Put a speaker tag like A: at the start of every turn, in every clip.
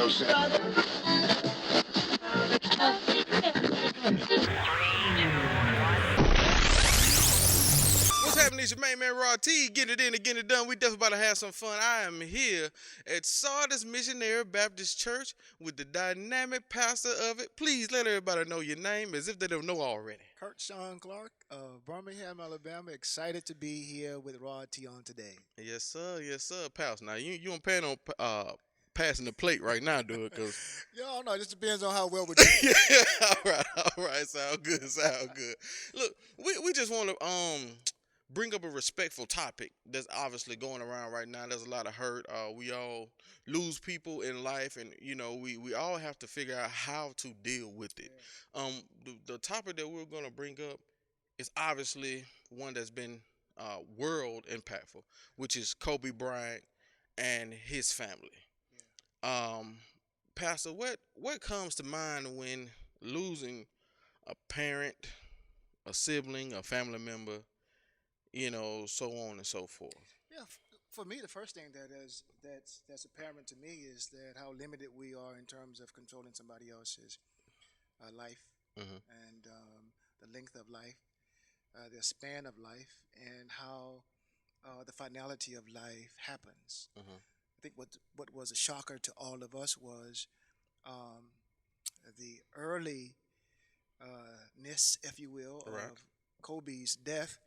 A: What's happening? It's your main man RODTEE. Get it in and get it done. We definitely about to have some fun. I am here at Sardis Missionary Baptist Church with the dynamic pastor of it. Please let everybody know your name as if they don't know already.
B: Kurt Sean Clark of Birmingham, Alabama. Excited to be here with Rod T on today.
A: Yes, sir. Yes, sir. Pastor. Now, you don't plan on passing the plate right now, do it? Because
B: Y'all know, it just depends on how well we're doing.
A: yeah, all right. Sound good. Sound good. Look, we just want to bring up a respectful topic that's obviously going around right now. There's a lot of hurt. We all lose people in life, and we all have to figure out how to deal with it. The topic that we're gonna bring up is obviously one that's been world impactful, which is Kobe Bryant and his family. Um, Pastor, what comes to mind when losing a parent, a sibling, a family member, so on and so forth?
B: Yeah, for me, the first thing that's apparent to me is that how limited we are in terms of controlling somebody else's life
A: Hmm.
B: and the length of life, the span of life, and how the finality of life happens.
A: Hmm.
B: I think what was a shocker to all of us was um, the early ness, if you will,
A: Right,
B: of Kobe's death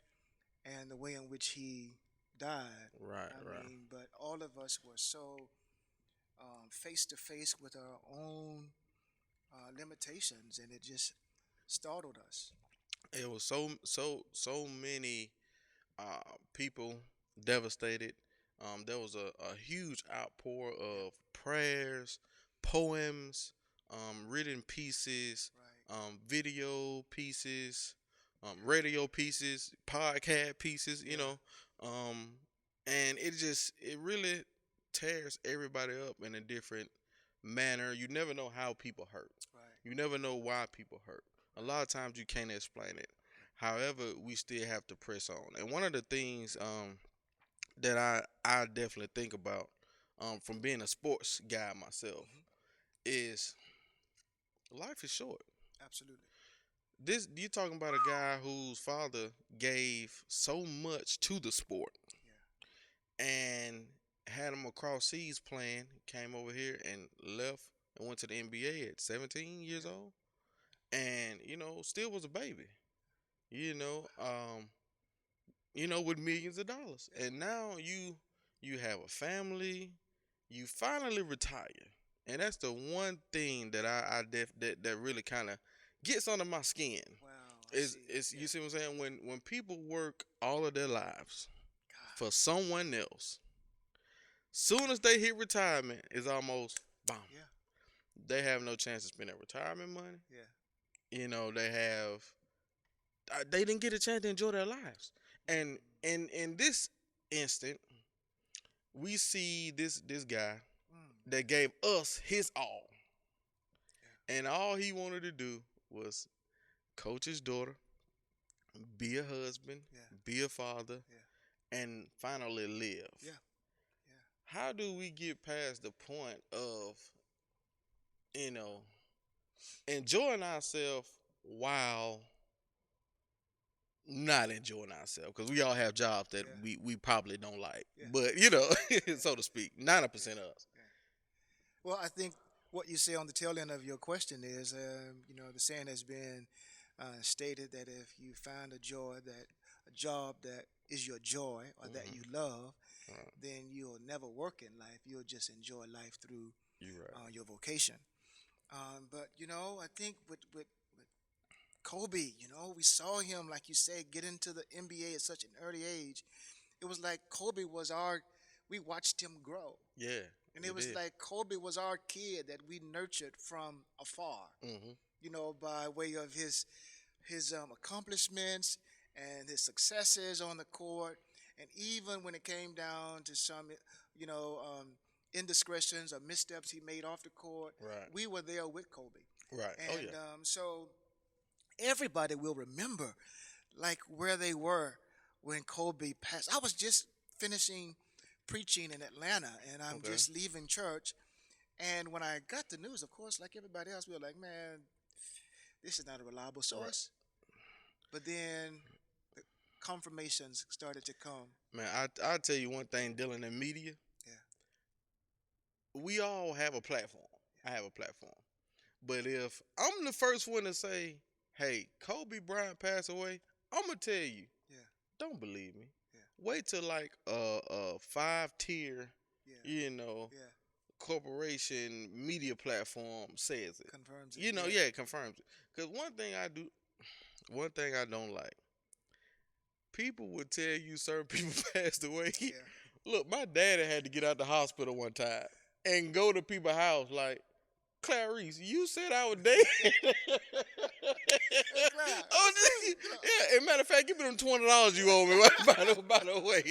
B: and the way in which he died.
A: right,
B: I
A: right.
B: mean, but all of us were so face to face with our own limitations, and it just startled us.
A: It was so many people devastated. There was a huge outpour
B: Yeah,
A: of prayers, poems, written pieces,
B: right.
A: video pieces, radio pieces, podcast pieces.
B: Yeah,
A: And it really tears everybody up in a different manner. You never know how people hurt.
B: right.
A: You never know why people hurt. A lot of times you can't explain it. However, we still have to press on. And one of the things that I definitely think about from being a sports guy myself
B: Hmm.
A: is life is short.
B: Absolutely.
A: This you're talking about a guy whose father gave so much to the sport
B: Yeah.
A: and had him across seas playing, came over here and left and went to the NBA at 17 years
B: Yeah.
A: old, and still was a baby. You know, um, with millions of dollars.
B: Yeah.
A: And now you have a family, you finally retire. And that's the one thing that that really kind of gets under my skin.
B: Wow. I
A: Is
B: see.
A: is you
B: Yeah.
A: see what I'm saying? When people work all of their lives
B: God.
A: for someone else, soon as they hit retirement, it's almost bomb.
B: Yeah.
A: They have no chance to spend their retirement money.
B: Yeah.
A: They have they didn't get a chance to enjoy their lives. And
B: Mm.
A: in this instant, we see this guy
B: Mm.
A: that gave us his all,
B: Yeah.
A: and all he wanted to do was coach his daughter, be a husband,
B: Yeah.
A: be a father,
B: Yeah.
A: and finally live.
B: Yeah. Yeah.
A: How do we get past the point of you know enjoying ourselves while not enjoying ourselves? Because we all have jobs that
B: Yeah.
A: we probably don't like,
B: Yeah.
A: but
B: Yeah.
A: so to speak, 90%
B: Yeah.
A: of us.
B: Yeah. Well, I think what you say on the tail end of your question is, the saying has been stated that if you find a job that is your joy or that
A: Hmm.
B: you love,
A: Right.
B: then you'll never work in life. You'll just enjoy life through
A: You're right.
B: your vocation. But I think with Kobe, we saw him, like you said, get into the NBA at such an early age. It was like Kobe was we watched him grow.
A: Yeah,
B: And
A: you
B: it was
A: did.
B: like Kobe was our kid that we nurtured from afar,
A: Hmm.
B: by way of his accomplishments and his successes on the court. And even when it came down to some, indiscretions or missteps he made off the court,
A: Right.
B: we were there with Kobe.
A: Right. Oh
B: And
A: yeah.
B: so everybody will remember like where they were when Kobe passed. I was just finishing preaching in Atlanta, and I'm
A: Okay.
B: just leaving church, And when I got the news, of course, like everybody else, we were like, man, this is not a reliable
A: Right.
B: source. But then the confirmations started to come.
A: Man, I tell you one thing, dealing in media,
B: Yeah,
A: we all have a platform. I have a platform. But
B: yeah,
A: if I'm the first one to say, hey, Kobe Bryant passed away, I'm gonna tell you,
B: yeah,
A: don't believe me.
B: yeah,
A: Wait till like a 5 tier,
B: yeah,
A: you know,
B: yeah.
A: corporation media platform says it.
B: Confirms it.
A: You know,
B: Yeah,
A: yeah, it confirms it. Cause one thing I don't like, people would tell you certain people passed away.
B: yeah.
A: Look, my daddy had to get out the hospital one time and go to people's house like, Clarice, you said I was dead.
B: Hey, Clyde,
A: Oh,
B: what's up? You know,
A: yeah. As a matter of fact, give me them $20 you owe me. By the way,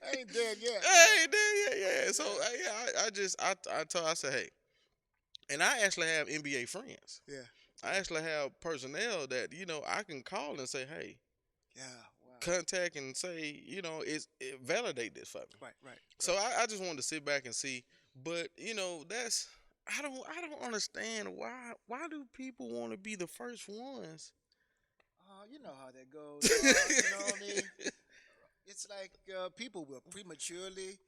B: I ain't dead yet. You
A: hey,
B: know.
A: yeah. So
B: Yeah,
A: yeah, I said, hey, and I actually have NBA friends.
B: yeah,
A: I
B: yeah,
A: actually have personnel that I can call and say, hey,
B: yeah. Wow.
A: contact and say, validate this for me.
B: Right, right,
A: So
B: right.
A: I just wanted to sit back and see, but that's I don't understand why do people want to be the first ones?
B: You know how that goes, Rod. You know what I mean? It's like people will prematurely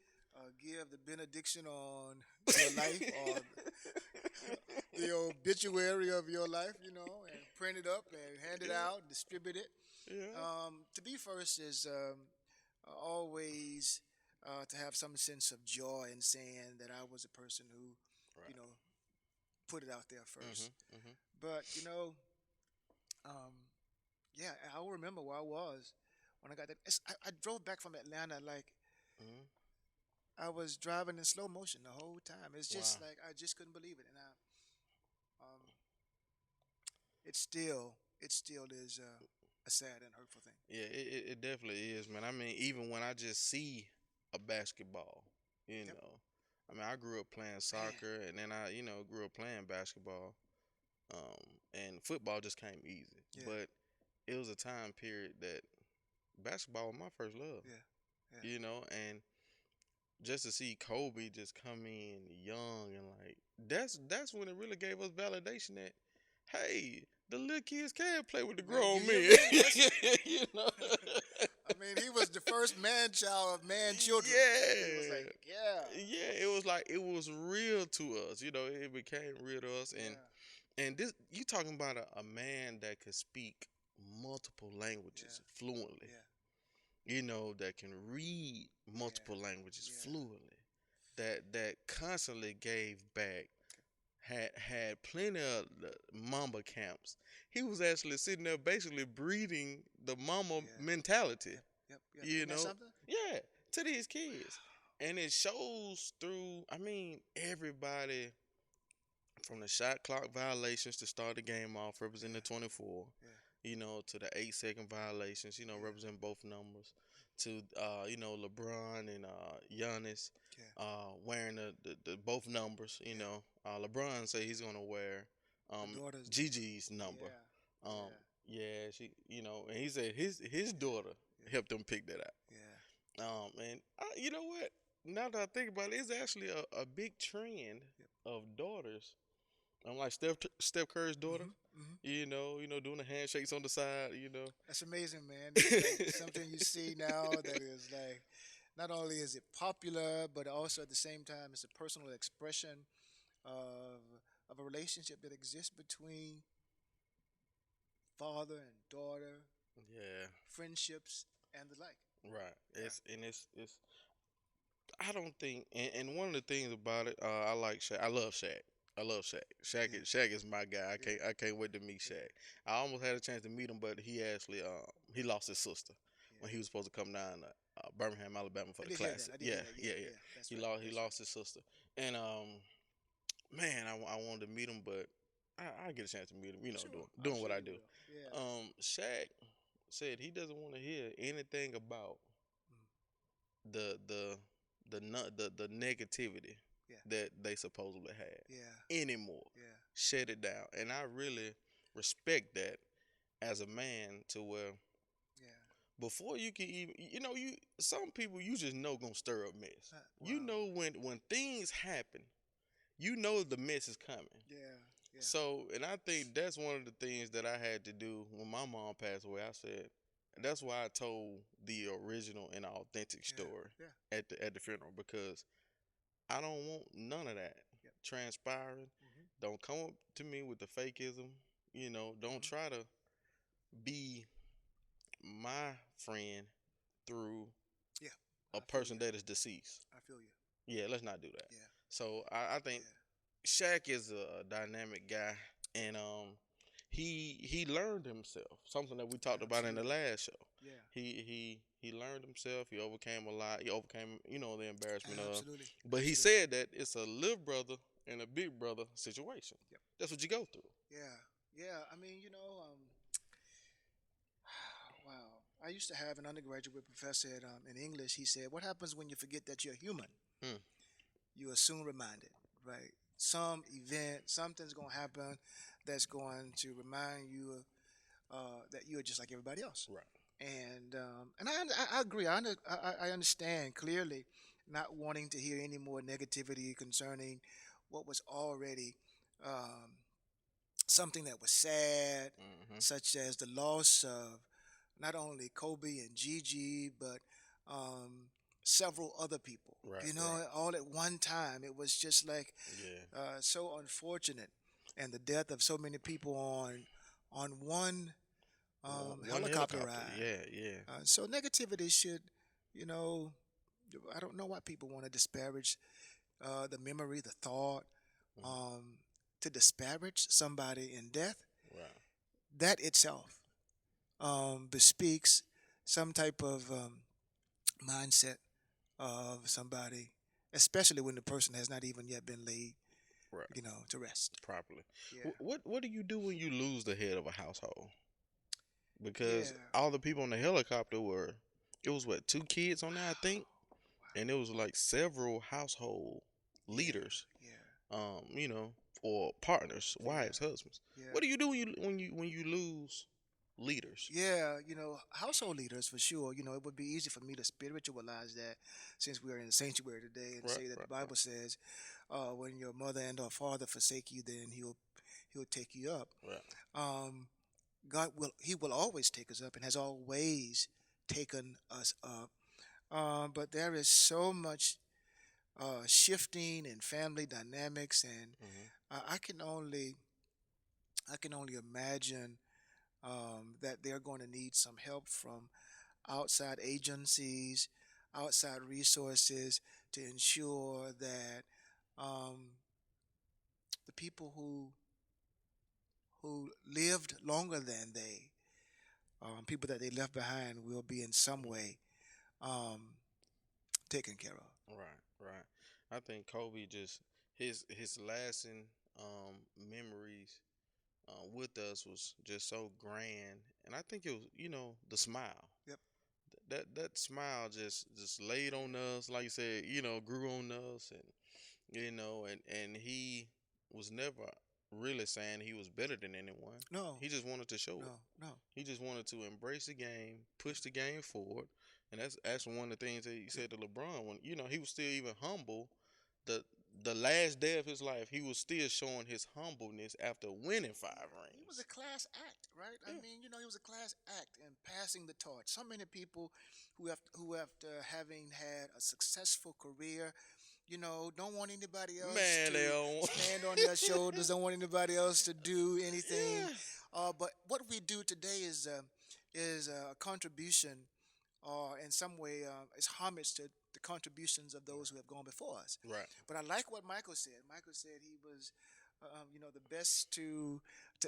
B: give the benediction on your life or the obituary of your life, and print it up and hand it
A: Yeah,
B: out and distribute it.
A: yeah,
B: To be first is always to have some sense of joy in saying that I was a person who, you
A: right.
B: know, put it out there first.
A: Mhm.
B: But um, yeah, I'll remember where I was when I got that. I drove back from Atlanta like
A: Mhm.
B: I was driving in slow motion the whole time. It's
A: Wow.
B: just like I just couldn't believe it, and it still is a sad and hurtful thing.
A: Yeah, it definitely is, man. I mean, even when I just see a basketball, you
B: Yep,
A: know, I mean, I grew up playing
B: man.
A: soccer, and then I grew up playing basketball, and football just came easy.
B: Yeah,
A: But it was a time period that basketball was my first love,
B: yeah, yeah,
A: and just to see Kobe just come in young and like that's when it really gave us validation that hey, the little kids can play with the
B: man. You
A: grown
B: hear
A: men.
B: me? Listen.
A: you know.
B: I mean, he was the first man child of man children. He was like,
A: Yeah.
B: yeah,
A: Yeah, it was like it was real to us, it became real to us
B: yeah,
A: and this you talking about a man that could speak multiple
B: yeah,
A: languages fluently,
B: yeah,
A: that can read multiple
B: yeah,
A: languages
B: yeah.
A: fluently, that constantly gave back, had plenty of the mamba camps. He was actually sitting there basically breeding the mama
B: Yeah.
A: mentality,
B: Yep. Yep. Yep.
A: you
B: Isn't that
A: know,
B: something?
A: yeah, to these kids. And it shows through, I mean, everybody from the shot clock violations to start the game off, representing the
B: Yeah.
A: 24,
B: Yeah.
A: to the 8 second violations,
B: Yeah.
A: representing both numbers, to LeBron and Giannis
B: Yeah.
A: wearing the both numbers.
B: Yeah.
A: LeBron say he's gonna wear
B: The daughter's number.
A: Gigi's number.
B: Yeah.
A: Um,
B: Yeah.
A: yeah, she, and he said his daughter
B: Yeah.
A: helped him pick that out.
B: Yeah.
A: And you know what? Now that I think about it, it's actually a big trend
B: Yep.
A: of daughters. I'm like Steph Curry's daughter.
B: Mhm. Mhm.
A: Doing the handshakes on the side.
B: That's amazing, man. It's like something you see now that is like not only is it popular, but also at the same time it's a personal expression of of a relationship that exists between father and daughter,
A: Yeah,
B: friendships and the like.
A: right.
B: Yeah.
A: It's I don't think, and one of the things about it, I like Shaq. I love Shaq. I love Shaq.
B: Yeah.
A: Shaq is my guy. I
B: Yeah.
A: can't wait to meet
B: Yeah.
A: Shaq. I almost had a chance to meet him, but he actually he lost his sister
B: Yeah.
A: when he was supposed to come down to Birmingham, Alabama for
B: I
A: the
B: did hear that.
A: classic.
B: I did
A: Yeah,
B: hear that. Yeah.
A: yeah, yeah.
B: Yeah. That's
A: He
B: right.
A: lost
B: That's right.
A: his sister, and man, I wanted to meet him, but I get a chance to meet him.
B: Sure. I'm
A: Doing what
B: sure
A: I
B: you
A: do.
B: will. Yeah.
A: Shaq said he doesn't want to hear anything about
B: Mm.
A: the the the negativity
B: Yeah.
A: that they supposedly had
B: Yeah.
A: anymore.
B: Yeah.
A: Shut it down, and I really respect that as a man. To where
B: Yeah.
A: before you can even, you some people you just know gonna stir up mess.
B: Wow.
A: When things happen, you know the mess is coming.
B: Yeah. Yeah.
A: So, and I think that's one of the things that I had to do when my mom passed away. I said, that's why I told the original and authentic
B: Yeah.
A: story
B: Yeah.
A: at the funeral, because I don't want none of that
B: Yep.
A: transpiring.
B: Mhm.
A: Don't come up to me with the fakeism. Don't
B: Mhm.
A: try to be my friend through
B: Yeah.
A: a
B: I feel you.
A: person that is deceased.
B: I feel you.
A: Yeah, let's not do that.
B: Yeah.
A: So I think
B: Yeah.
A: Shaq is a dynamic guy, and he learned himself. Something that we talked about in the
B: Absolutely.
A: last show.
B: Yeah.
A: He learned himself. He overcame a lot. He overcame the embarrassment of.
B: Absolutely.
A: But he
B: Absolutely.
A: said that it's a little brother and a big brother situation.
B: Yep.
A: That's what you go through.
B: Yeah. Yeah. I mean, wow. I used to have an undergraduate professor in English. He said, "What happens when you forget that you're human?
A: Hmm.
B: You are soon reminded, right? Some event, something's going to happen that's going to remind you that you are just like everybody else."
A: Right.
B: And I agree. I understand clearly not wanting to hear any more negativity concerning what was already um, something that was sad,
A: Hmm.
B: such as the loss of not only Kobe and Gigi, but um, several other people.
A: Right.
B: You know,
A: Right.
B: all at one time. It was just like
A: Yeah.
B: so unfortunate, and the death of so many people on one
A: One
B: helicopter
A: helicopter.
B: ride.
A: Yeah. Yeah.
B: So negativity should, you know, I don't know why people want to disparage the memory, the thought,
A: Hmm.
B: um, to disparage somebody in death.
A: Right.
B: That itself bespeaks some type of mindset of somebody, especially when the person has not even yet been laid,
A: Right.
B: to rest.
A: Properly.
B: Yeah,
A: What do you do when you lose the head of a household?
B: yeah.
A: Because all the people on the helicopter were, it was what, two kids on there, I think, and it was like several household
B: Yeah,
A: leaders,
B: yeah,
A: um, you know, or partners,
B: yeah,
A: wives, husbands.
B: yeah.
A: What do you do when you lose leaders?
B: Yeah, household leaders for sure. It would be easy for me to spiritualize that since we are in the sanctuary today and
A: Right,
B: say that the
A: right,
B: Bible says, when your mother and or father forsake you, then he'll take you up.
A: right,
B: Um, he will always take us up and has always taken us up. But there is so much shifting in family dynamics, and
A: hmm
B: I can only imagine that they're going to need some help from outside agencies, outside resources to ensure that um, the people who lived longer than they, people that they left behind, will be in some way um, taken care of.
A: right, right. I think Kobe just his lasting memories with us was just so grand, and I think it was the smile.
B: Yep.
A: That smile just laid on us, like you said, grew on us, and and he was never really saying he was better than anyone.
B: No,
A: He just wanted to show it.
B: no, no.
A: He just wanted to embrace the game, push the game forward, and that's one of the things that he
B: Yep.
A: said to LeBron when he was still even humble. The the last day of his life, he was still showing his humbleness after winning five
B: Yeah, he was a
A: rings.
B: class act, right? I
A: Yeah,
B: mean, he was a class act in passing the torch. So many people who after having had a successful career, don't want anybody else
A: man, they
B: to
A: don't.
B: stand on their shoulders, don't want anybody else to do anything.
A: Yeah,
B: But what we do today is a contribution, or in some way, is homage to the contributions of those who have gone before us.
A: right.
B: But I like what Michael said. Michael said he was, the best to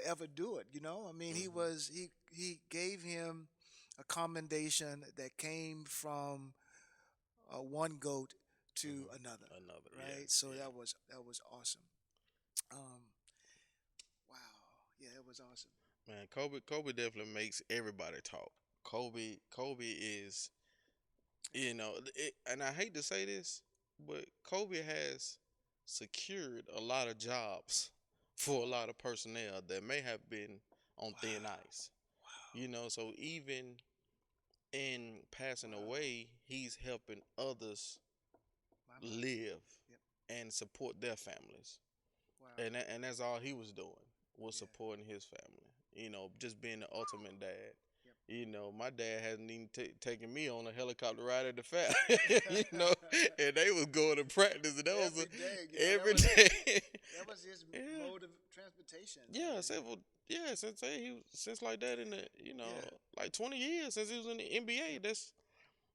B: ever do it. I mean, he
A: Hmm.
B: was he gave him a commendation that came from one goat to
A: Hmm.
B: another,
A: Another, yeah,
B: right? So
A: yeah.
B: that was awesome. Um, wow, yeah, it was awesome.
A: Man, Kobe definitely makes everybody talk. Kobe is, and I hate to say this, but Kobe has secured a lot of jobs for a lot of personnel that may have been on thin
B: Wow,
A: ice.
B: wow,
A: So even in passing
B: wow.
A: away, he's helping others
B: My, my.
A: live.
B: Yep.
A: and support their families.
B: Wow.
A: And that's all he was doing, was
B: Yeah.
A: supporting his family. Just being the ultimate dad.
B: Yep.
A: My dad hasn't even taken me on a helicopter ride at the fair. And they was going to practice, and that was
B: Every day,
A: every day.
B: that was his
A: Yeah,
B: mode of transportation.
A: yeah, several, yeah, since like that in the
B: Yeah.
A: like 20 years since he was in the NBA.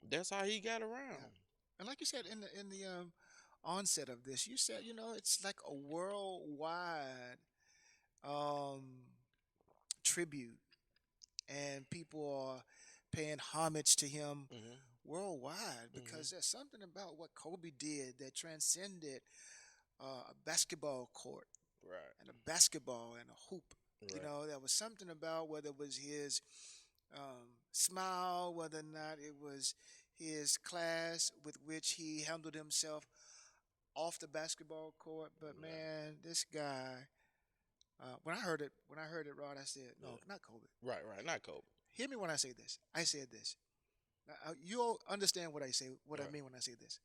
A: That's how he got
B: Yeah.
A: around.
B: And like you said in the onset of this, you said it's like a worldwide um, tribute, and people are paying homage to him
A: Mhm,
B: worldwide
A: mhm.
B: because there's something about what Kobe did that transcended a basketball court
A: Right,
B: and a basketball and a hoop.
A: right,
B: There was something about whether it was his smile, whether or not it was his class with which he handled himself off the basketball court. But
A: right,
B: man, this guy, when I heard it, Rod, I said, no,
A: yeah,
B: not Kobe.
A: right. Not Kobe.
B: Hear me when I say this. I said this. Now, you'll understand what I say, what I
A: Right.
B: mean when I say this.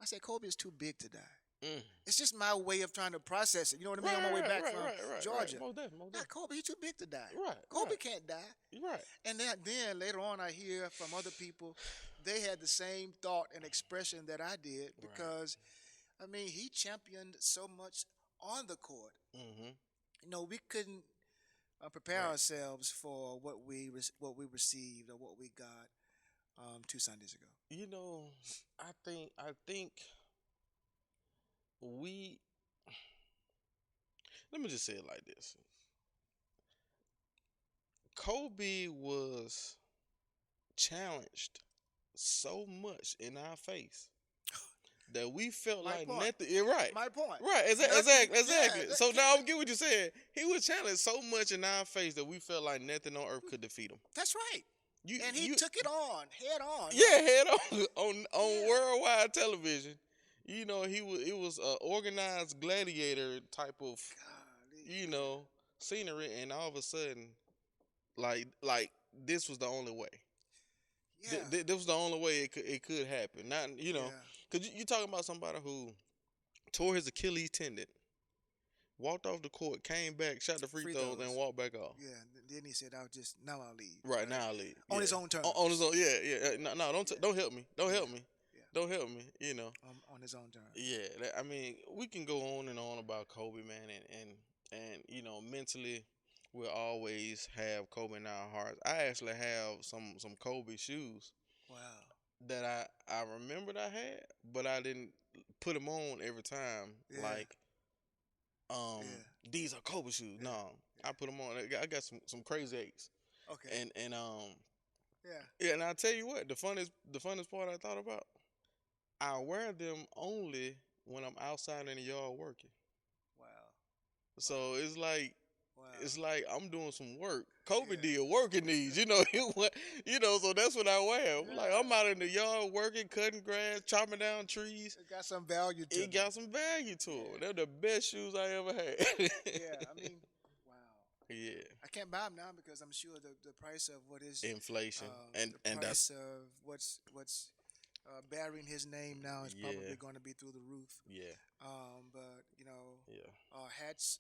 B: I said Kobe is too big to die.
A: Mm.
B: It's just my way of trying to process it. You know what I mean? On my way
A: Right,
B: back
A: right,
B: from
A: right, right, right.
B: Georgia.
A: Most definitely, most
B: Not
A: definitely.
B: Kobe. He's too big to die.
A: Right,
B: Kobe
A: right,
B: can't die.
A: right,
B: And then later on, I hear from other people, they had the same thought and expression that I did
A: right.
B: because, I mean, he championed so much on the court.
A: Mhm.
B: We couldn't prepare
A: Right.
B: ourselves for what we received or what we got 2 Sundays ago.
A: You know, I think we. Let me just say it like this: Kobe was challenged so much in our face that we felt
B: My
A: like
B: point.
A: nothing. Yeah, right.
B: My point.
A: Right,
B: Nothing. Yeah.
A: exactly. So now I'm getting what you're saying. He was challenged so much in our face that we felt like nothing on earth could defeat him.
B: That's right.
A: You,
B: And he
A: you,
B: took it on head on.
A: yeah,
B: Right?
A: head on on
B: Yeah.
A: worldwide television. It was a organized gladiator type of
B: Golly.
A: you
B: Yeah.
A: know scenery, and all of a sudden, like this was the only way.
B: Yeah.
A: This was the only way it could happen. Not
B: Yeah.
A: because you talking about somebody who tore his Achilles tendon, walked off the court, came back, shot the free
B: Free
A: throws, and
B: throws.
A: walked back off.
B: Yeah. And then he said, I'll leave.
A: Right
B: Right?
A: now, I leave.
B: On
A: Yeah,
B: his own
A: on his
B: terms.
A: own. Yeah, yeah. No, no,
B: Yeah.
A: don't help me. Don't
B: Yeah.
A: help me.
B: Yeah.
A: Don't help me.
B: On his own terms.
A: Yeah. I mean, we can go on and on about Kobe, man, and mentally, we'll always have Kobe in our hearts. I actually have some Kobe shoes
B: Wow.
A: that I remembered I had, but I didn't put them on every time.
B: Yeah.
A: Like,
B: Yeah.
A: these are Kobe shoes.
B: Yeah.
A: No, I
B: Yeah.
A: put them on. I got some crazy eights,
B: Okay.
A: and
B: Yeah.
A: yeah. And I tell you what, the funnest part I thought about, I wear them only when I'm outside in the yard working.
B: Wow.
A: So it's like
B: Wow.
A: I'm doing some work. Kobe
B: Yeah.
A: did working these, so that's what I wear. Like
B: Yeah.
A: I'm out in the yard working, cutting grass, chopping down trees.
B: It got some value to
A: It
B: them.
A: got some value to them.
B: Yeah.
A: They're the best shoes I ever had.
B: Yeah. I mean, wow.
A: Yeah.
B: I can't buy them now because I'm sure the price of what is
A: Inflation. And
B: the
A: and that's
B: price of what's bearing his name now is
A: yeah.
B: probably going to be through the roof.
A: Yeah.
B: But
A: Yeah.
B: our hats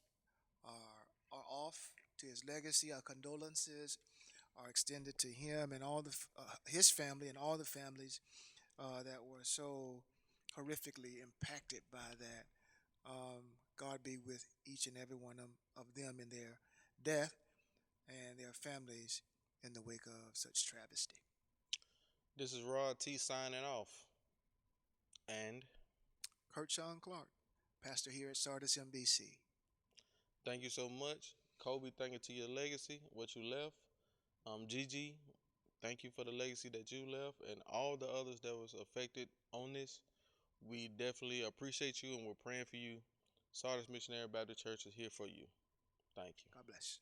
B: are off to his legacy. Our condolences are extended to him and all his family and all the families that were so horrifically impacted by that. God be with each and every one of them in their death and their families in the wake of such travesty.
A: This is RODTEE signing off. And
B: Kurt Sean Clark, pastor here at Sardis MBC.
A: thank you so much. Kobe, thank you to your legacy, what you left. Gigi, thank you for the legacy that you left, and all the others that was affected on this. We definitely appreciate you, and we're praying for you. Sardis Missionary Baptist Church is here for you. Thank you.
B: God bless.